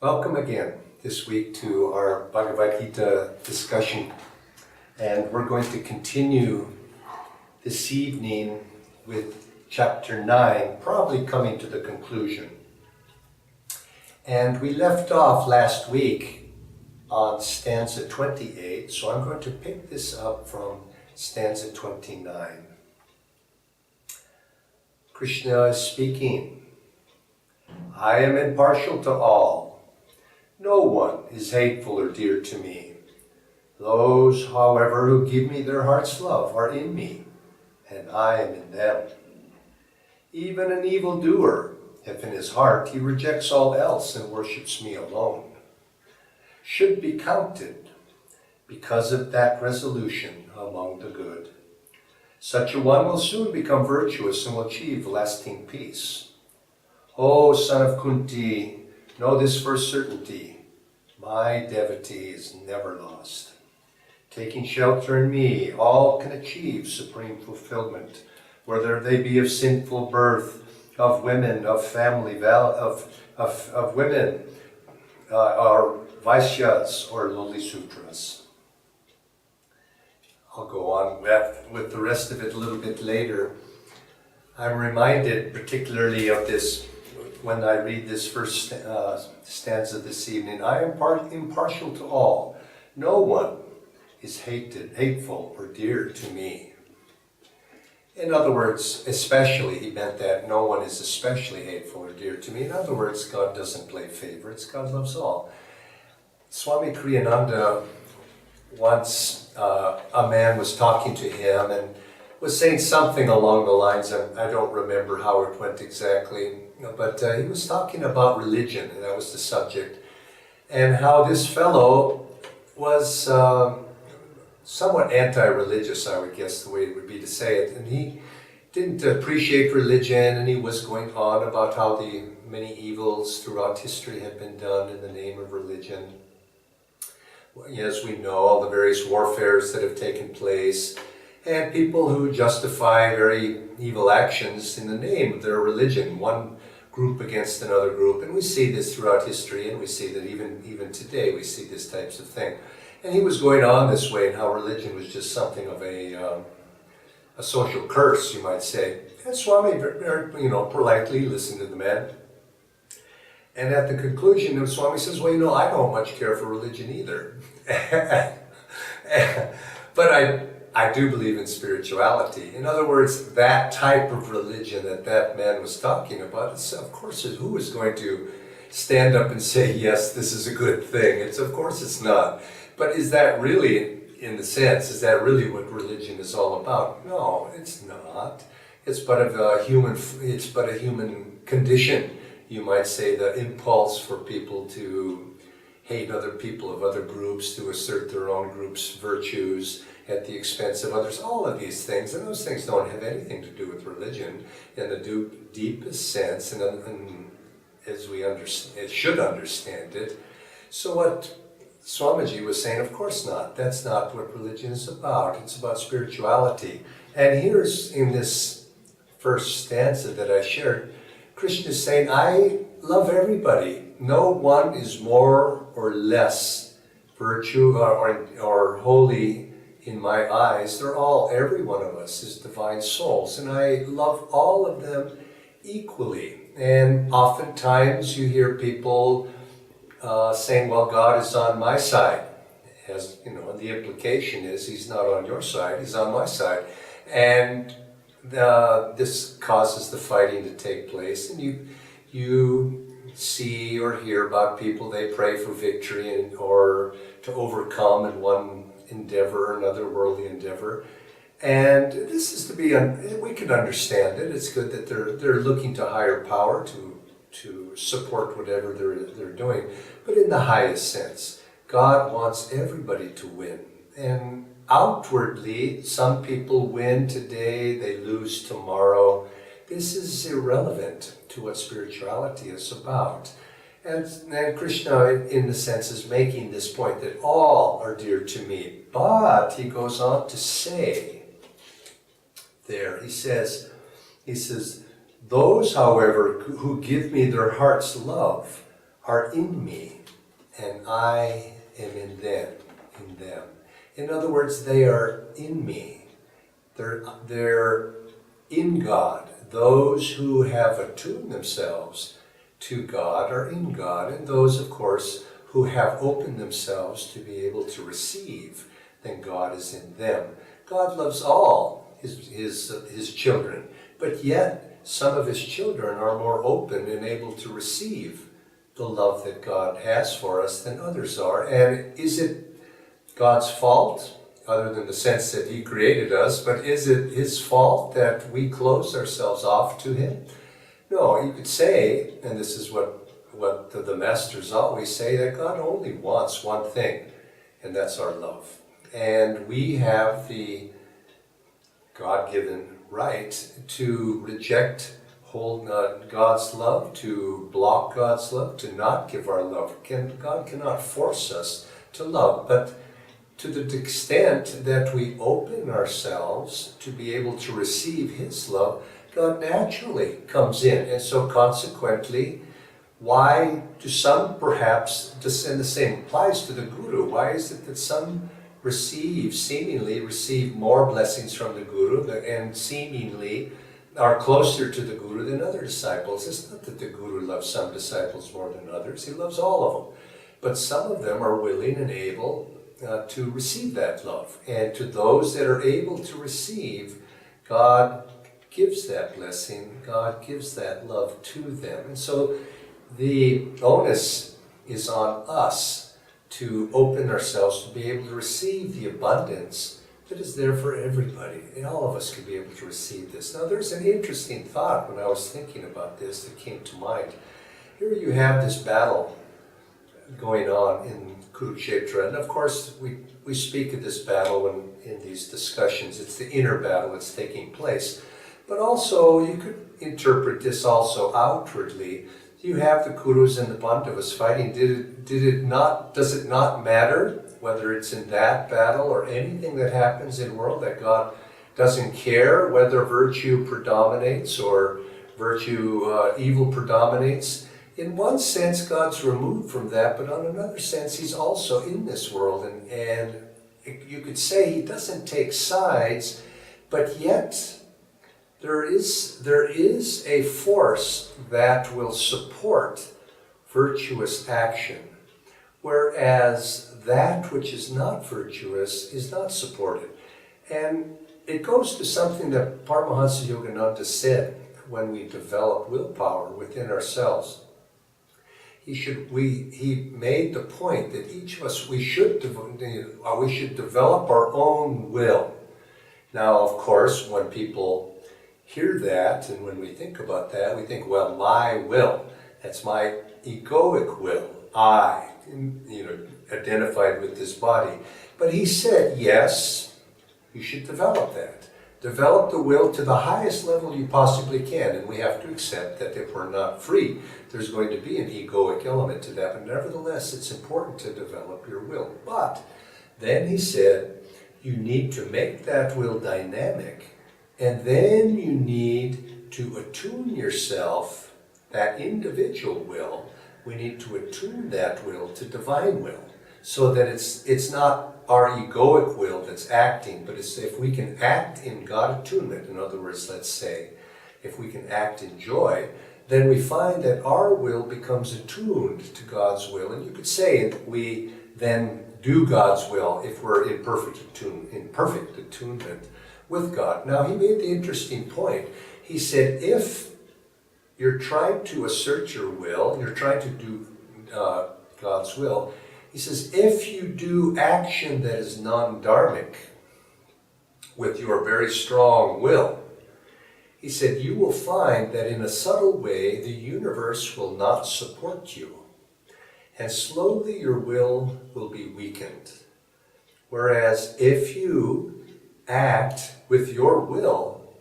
Welcome again this week to our Bhagavad Gita discussion, and we're going to continue this evening with chapter 9, probably coming to the conclusion. And we left off last week on stanza 28, so I'm going to pick this up from stanza 29. Krishna is speaking. I am impartial to all. No one is hateful or dear to me. Those, however, who give me their heart's love are in me, and I am in them. Even an evildoer, if in his heart he rejects all else and worships me alone, should be counted because of that resolution among the good. Such a one will soon become virtuous and will achieve lasting peace. O son of Kunti, know this for certainty. My devotee is never lost. Taking shelter in me, all can achieve supreme fulfillment, whether they be of sinful birth, of women, of family, of women, or Vaishyas, or lowly Sudras. I'll go on with the rest of it a little bit later. I'm reminded particularly of this when I read this first stanza this evening. I am impartial to all. No one is hateful, or dear to me. In other words, especially, he meant that no one is especially hateful or dear to me. In other words, God doesn't play favorites. God loves all. Swami Kriyananda, once a man was talking to him and was saying something along the lines of, I don't remember how it went exactly, but he was talking about religion, and that was the subject, and how this fellow was somewhat anti-religious, I would guess the way it would be to say it, and he didn't appreciate religion, and he was going on about how the many evils throughout history had been done in the name of religion. As we know, all the various warfares that have taken place, and people who justify very evil actions in the name of their religion, one group against another group. And we see this throughout history, and we see that even today we see this types of thing. And he was going on this way, and how religion was just something of a social curse, you might say. And Swami, politely listened to the man. And at the conclusion, Swami says, well, I don't much care for religion either. But I do believe in spirituality. In other words, that type of religion that man was talking about, of course, who is going to stand up and say, yes, this is a good thing? Of course it's not. But is that really, in the sense, is that really what religion is all about? No, it's not. It's but a human condition, you might say, the impulse for people to hate other people of other groups, to assert their own group's virtues at the expense of others, all of these things, and those things don't have anything to do with religion in the deepest sense, and as we should understand it. So what Swamiji was saying, of course not. That's not what religion is about. It's about spirituality. And here's in this first stanza that I shared, Krishna is saying, I love everybody. No one is more or less virtue or holy in my eyes. Every one of us is divine souls, and I love all of them equally. And oftentimes you hear people saying, well, God is on my side. As the implication is he's not on your side, he's on my side. And this causes the fighting to take place, and you see or hear about people, they pray for victory or to overcome in one endeavor, another worldly endeavor. And this is to be, we can understand it. It's good that they're looking to higher power to support whatever they're doing. But in the highest sense, God wants everybody to win. And outwardly, some people win today, they lose tomorrow. This is irrelevant to what spirituality is about. And Krishna, in the sense, is making this point that all are dear to me. But he goes on to say there, he says, those, however, who give me their heart's love are in me, and I am in them. In other words, they are in me. They're in God. Those who have attuned themselves to God are in God, and those, of course, who have opened themselves to be able to receive, then God is in them. God loves all his children, but yet some of his children are more open and able to receive the love that God has for us than others are. And is it God's fault, other than the sense that he created us, but is it his fault that we close ourselves off to him? No, you could say, and this is what the masters always say, that God only wants one thing, and that's our love. And we have the God-given right to reject God's love, to block God's love, to not give our love. God cannot force us to love, but to the extent that we open ourselves to be able to receive his love, God naturally comes in. And so consequently, why do some perhaps, and the same applies to the Guru, why is it that some seemingly receive more blessings from the Guru and seemingly are closer to the Guru than other disciples? It's not that the Guru loves some disciples more than others, he loves all of them. But some of them are willing and able to receive that love. And to those that are able to receive, God gives that blessing, God gives that love to them. And so the onus is on us to open ourselves to be able to receive the abundance that is there for everybody. And all of us could be able to receive this. Now there's an interesting thought when I was thinking about this that came to mind. Here you have this battle going on in Kurukshetra, and of course we speak of this battle in these discussions. It's the inner battle that's taking place. But also you could interpret this also outwardly. You have the Kurus and the Pandavas fighting. Does it not matter whether it's in that battle or anything that happens in the world, that God doesn't care whether virtue predominates or evil predominates? In one sense, God's removed from that, but on another sense, he's also in this world. And you could say he doesn't take sides, but yet there is a force that will support virtuous action, whereas that which is not virtuous is not supported. And it goes to something that Paramahansa Yogananda said when we develop willpower within ourselves. He made the point that each of us, we should develop our own will. Now, of course, when people hear that, and when we think about that, we think, well, my will, that's my egoic will, I, identified with this body. But he said, yes, you should develop that. Develop the will to the highest level you possibly can, and we have to accept that if we're not free, there's going to be an egoic element to that, but nevertheless, it's important to develop your will. But then he said, you need to make that will dynamic, and then you need to attune yourself, that individual will, we need to attune that will to divine will, so that it's not our egoic will that's acting, but it's if we can act in God attunement. In other words, let's say, if we can act in joy, then we find that our will becomes attuned to God's will. And you could say that we then do God's will if we're in perfect attunement with God. Now, he made the interesting point. He said, if you're trying to assert your will, you're trying to do God's will, he says, if you do action that is non-dharmic with your very strong will, he said, you will find that in a subtle way, the universe will not support you. And slowly your will be weakened. Whereas if you act with your will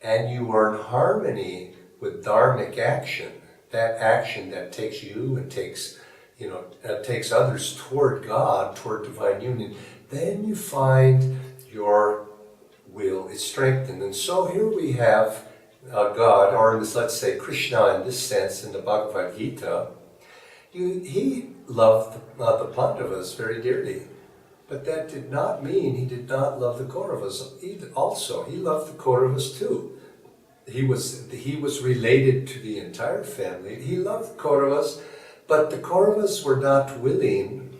and you are in harmony with dharmic action, that action that takes you and takes others toward God, toward divine union, then you find your will is strengthened. And so here we have God, or let's say Krishna in this sense in the Bhagavad Gita, He loved the Pandavas very dearly, but that did not mean he did not love the Kauravas also. He loved the Kauravas too. He was related to the entire family. He loved the Kauravas, but the Kauravas were not willing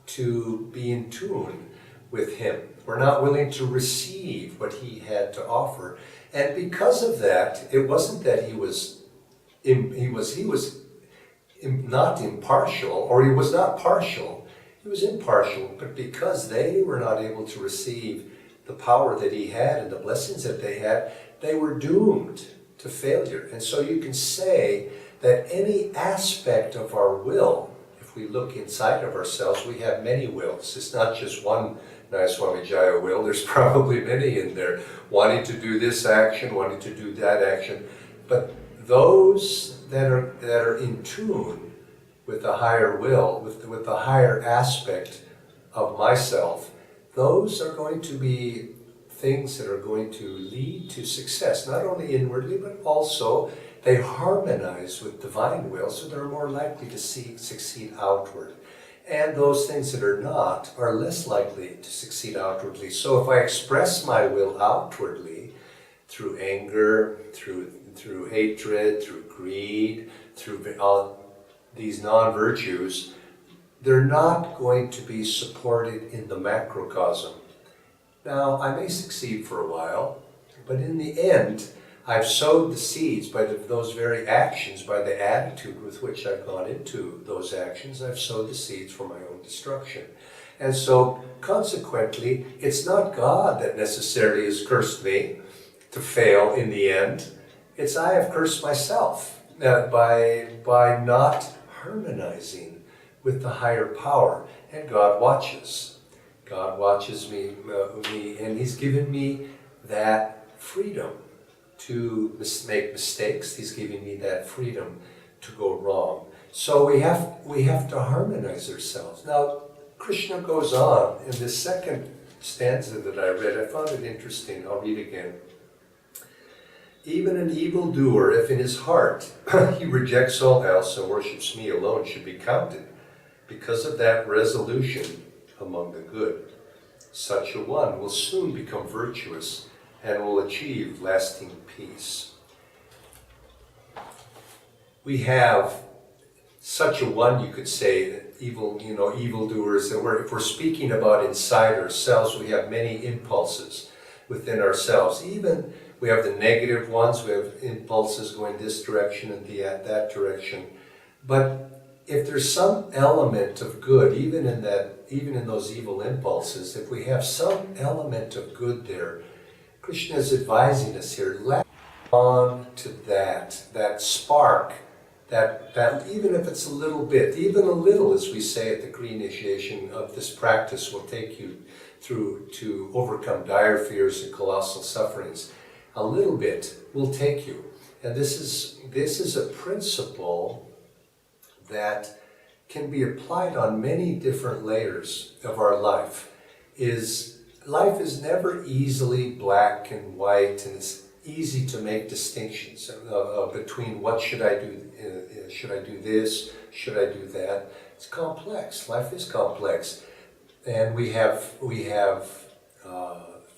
to be in tune with him. Were not willing to receive what he had to offer. And because of that, it wasn't that he was not impartial, or he was not partial, he was impartial, but because they were not able to receive the power that he had and the blessings that they had, they were doomed to failure. And so you can say that any aspect of our will, if we look inside of ourselves, we have many wills. It's not just one Nayaswami Jaya will, there's probably many in there, wanting to do this action, wanting to do that action. But those that are in tune with the higher will, with the higher aspect of myself, those are going to be things that are going to lead to success, not only inwardly, but also they harmonize with divine will, so they're more likely to succeed outward. And those things that are not are less likely to succeed outwardly. So if I express my will outwardly through anger, through hatred, through greed, through all these non-virtues, they're not going to be supported in the macrocosm. Now, I may succeed for a while, but in the end, I've sowed the seeds by those very actions, by the attitude with which I've gone into those actions. I've sowed the seeds for my own destruction. And so, consequently, it's not God that necessarily has cursed me to fail in the end. It's I have cursed myself by not harmonizing with the higher power. And God watches. God watches me, and He's given me that freedom to make mistakes. He's giving me that freedom to go wrong. So we have to harmonize ourselves. Now, Krishna goes on in this second stanza that I read. I found it interesting. I'll read again. Even an evildoer, if in his heart he rejects all else and worships me alone, should be counted because of that resolution among the good. Such a one will soon become virtuous and will achieve lasting peace. We have such a one, you could say, evildoers, that if we're speaking about inside ourselves, we have many impulses within ourselves. Even we have the negative ones, we have impulses going this direction and that direction. But if there's some element of good, even in those evil impulses, if we have some element of good there, Krishna is advising us here, latch on to that spark, that even if it's a little bit, even a little, as we say at the pre-initiation of this practice, will take you through to overcome dire fears and colossal sufferings. A little bit will take you. And this is a principle that can be applied on many different layers of our life. Life is never easily black and white, and it's easy to make distinctions between what should I do this, should I do that. It's complex. Life is complex, and we have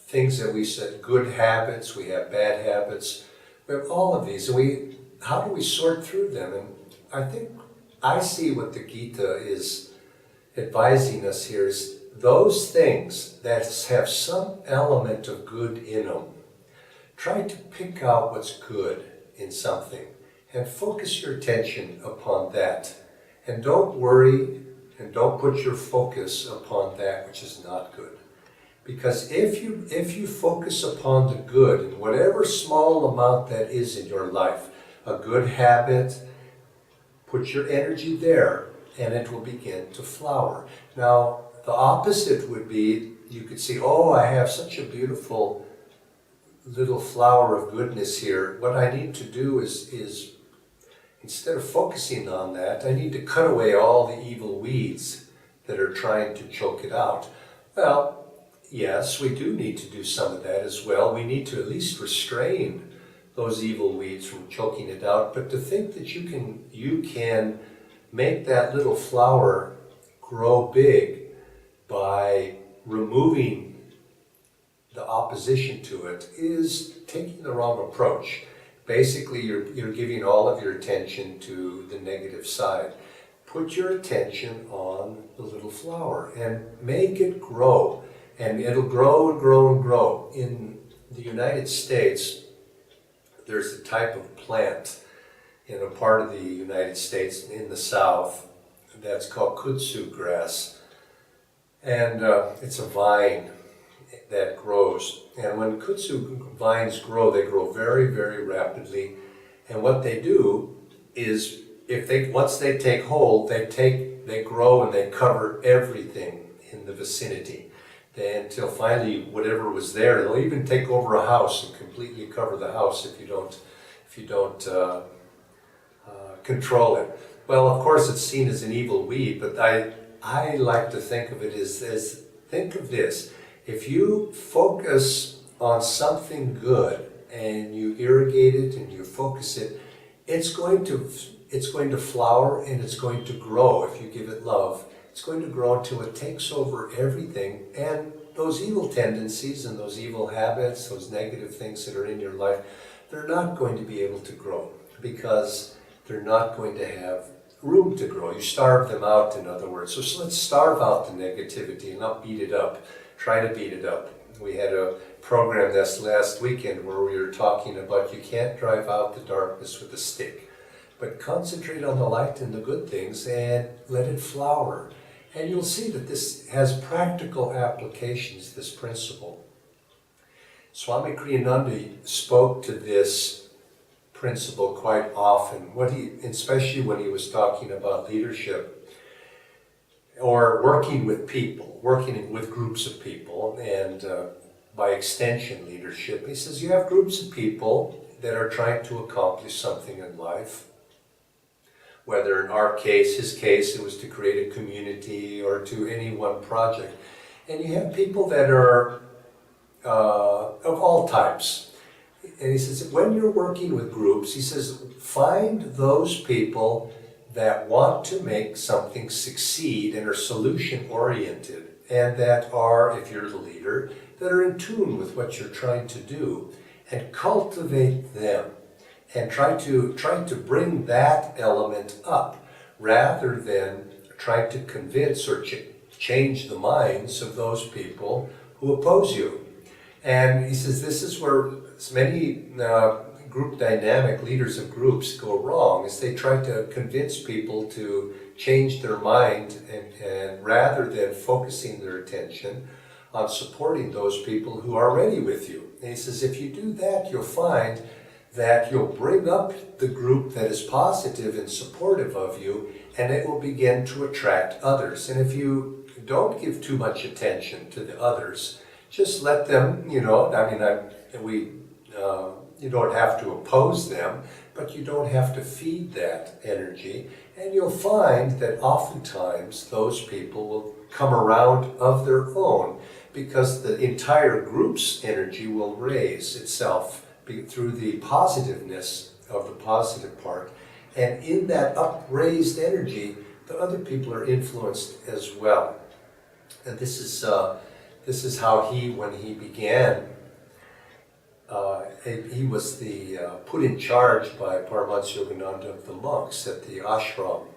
things that we said, good habits, we have bad habits, we have all of these, and how do we sort through them? And I see what the Gita is advising us here is those things that have some element of good in them. Try to pick out what's good in something and focus your attention upon that. And don't worry and don't put your focus upon that which is not good. Because if you focus upon the good, in whatever small amount that is in your life, a good habit, put your energy there and it will begin to flower. Now, the opposite would be, you could see, oh, I have such a beautiful little flower of goodness here. What I need to do is instead of focusing on that, I need to cut away all the evil weeds that are trying to choke it out. Well, yes, we do need to do some of that as well. We need to at least restrain those evil weeds from choking it out. But to think that you can make that little flower grow big by removing the opposition to it is taking the wrong approach. Basically, you're giving all of your attention to the negative side. Put your attention on the little flower and make it grow. And it'll grow and grow and grow. In the United States, there's a type of plant in a part of the United States in the South that's called kudzu grass. And it's a vine that grows. And when kudzu vines grow, they grow very, very rapidly. And what they do is, once they take hold, they grow and they cover everything in the vicinity. Until finally, whatever was there, they'll even take over a house and completely cover the house if you don't control it. Well, of course, it's seen as an evil weed, but I like to think of it as think of this. If you focus on something good and you irrigate it and you focus it, it's going to flower and it's going to grow if you give it love. It's going to grow until it takes over everything, and those evil tendencies and those evil habits, those negative things that are in your life, they're not going to be able to grow because they're not going to have room to grow. You starve them out, in other words. So let's starve out the negativity and not beat it up. Try to beat it up. We had a program this last weekend where we were talking about you can't drive out the darkness with a stick, but concentrate on the light and the good things and let it flower. And you'll see that this has practical applications, this principle. Swami Kriyananda spoke to this principle quite often, especially when he was talking about leadership or working with people, working with groups of people, and by extension leadership. He says you have groups of people that are trying to accomplish something in life. Whether in our case, his case, it was to create a community or to any one project. And you have people that are of all types. And he says, when you're working with groups, he says, find those people that want to make something succeed and are solution-oriented, and that are, if you're the leader, that are in tune with what you're trying to do, and cultivate them. And try to bring that element up, rather than try to convince or change the minds of those people who oppose you. And he says this is where many group dynamic leaders of groups go wrong, is they try to convince people to change their mind, and rather than focusing their attention on supporting those people who are already with you. And he says if you do that, you'll find that you'll bring up the group that is positive and supportive of you, and it will begin to attract others. And if you don't give too much attention to the others, just let them, you don't have to oppose them, but you don't have to feed that energy. And you'll find that oftentimes those people will come around of their own, because the entire group's energy will raise itself through the positiveness of the positive part. And in that upraised energy, the other people are influenced as well. And this is how when he began, he was put in charge by Paramahansa Yogananda of the monks at the ashram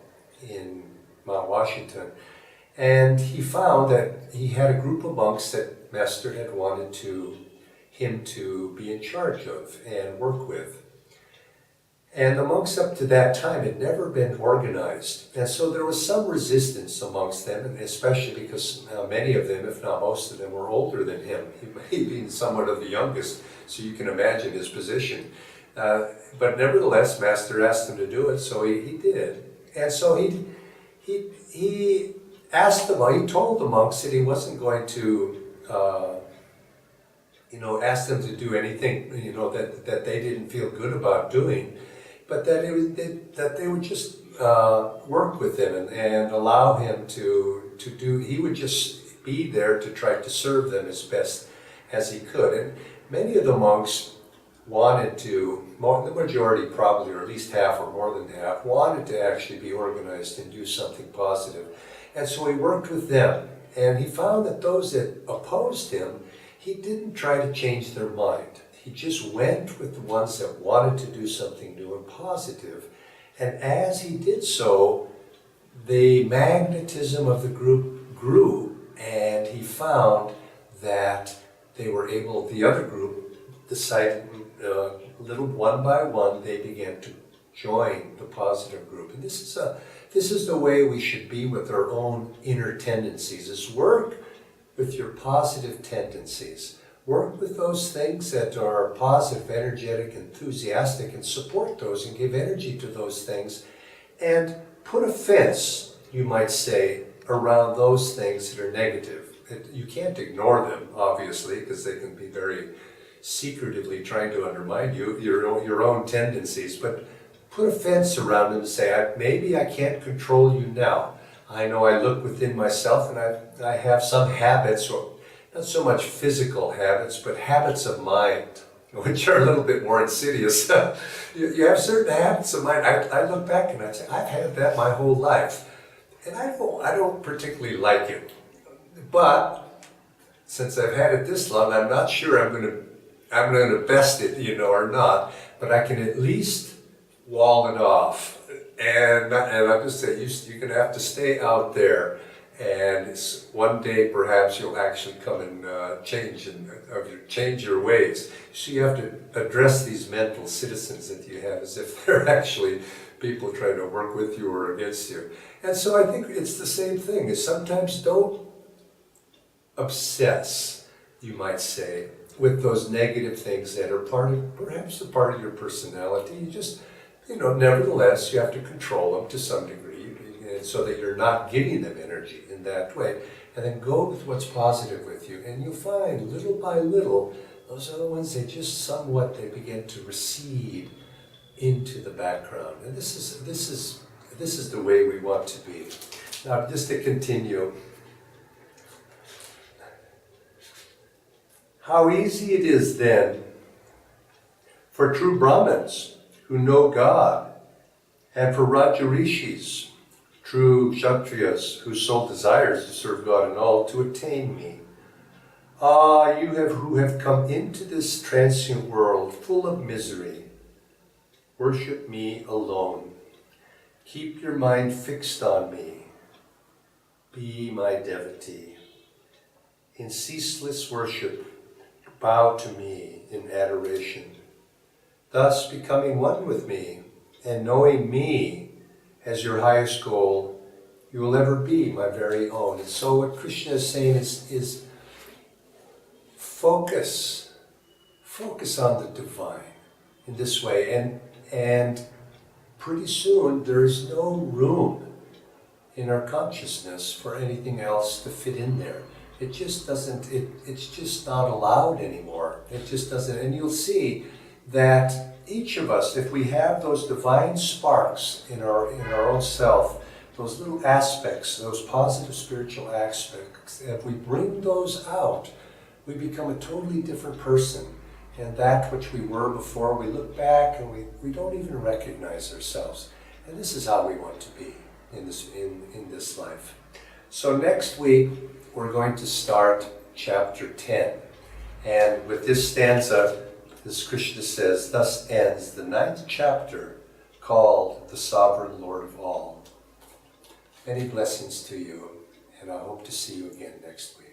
in Mount Washington. And he found that he had a group of monks that Master had wanted him to be in charge of and work with. And the monks up to that time had never been organized. And so there was some resistance amongst them, and especially because many of them, if not most of them, were older than him. He being somewhat of the youngest, so you can imagine his position. But nevertheless, Master asked him to do it, so he did. And so he asked them, he told the monks that he wasn't going to ask them to do anything, that they didn't feel good about doing, but that they would just work with him and allow him to do. He would just be there to try to serve them as best as he could. And many of the monks wanted to, the majority probably, or at least half or more than half, wanted to actually be organized and do something positive. And so he worked with them. And he found that those that opposed him, he didn't try to change their mind. He just went with the ones that wanted to do something new and positive. And as he did so, the magnetism of the group grew, and he found that they were able, the other group decided, little one by one, they began to join the positive group. And this is the way we should be with our own inner tendencies, is work with your positive tendencies. Work with those things that are positive, energetic, enthusiastic, and support those and give energy to those things. And put a fence, you might say, around those things that are negative. You can't ignore them, obviously, because they can be very secretively trying to undermine you, your own tendencies. But put a fence around them and say, maybe I can't control you now. I know I look within myself and I have some habits, or not so much physical habits, but habits of mind, which are a little bit more insidious. You have certain habits of mind. I look back and I say, I've had that my whole life. And I don't particularly like it. But since I've had it this long, I'm not sure I'm going to best it, or not. But I can at least wall it off. And I just say, you're going to have to stay out there. And one day perhaps you'll actually come and change your ways. So you have to address these mental citizens that you have as if they're actually people trying to work with you or against you. And so I think it's the same thing, is sometimes don't obsess, you might say, with those negative things that are perhaps a part of your personality. You just, nevertheless, you have to control them to some degree, so that you're not giving them energy in that way. And then go with what's positive with you. And you'll find, little by little, those are the ones that just somewhat, they begin to recede into the background. And this is the way we want to be. Now, just to continue, how easy it is then for true Brahmins who know God, and for Rajarishis, true Kshatriyas, whose sole desire is to serve God and all, to attain me. Ah, who have come into this transient world full of misery, worship me alone. Keep your mind fixed on me. Be my devotee. In ceaseless worship, bow to me in adoration. Thus, becoming one with me and knowing me as your highest goal, you will ever be my very own. And so what Krishna is saying is focus on the divine in this way. And pretty soon there's no room in our consciousness for anything else to fit in there. It just doesn't, it's just not allowed anymore. It just doesn't, and you'll see that each of us, if we have those divine sparks in our own self, those little aspects, those positive spiritual aspects, if we bring those out, we become a totally different person. And that which we were before, we look back and we don't even recognize ourselves. And this is how we want to be in this life. So next week, we're going to start chapter 10. And with this stanza, this Krishna says, thus ends the 9th chapter called the Sovereign Lord of All. Many blessings to you, and I hope to see you again next week.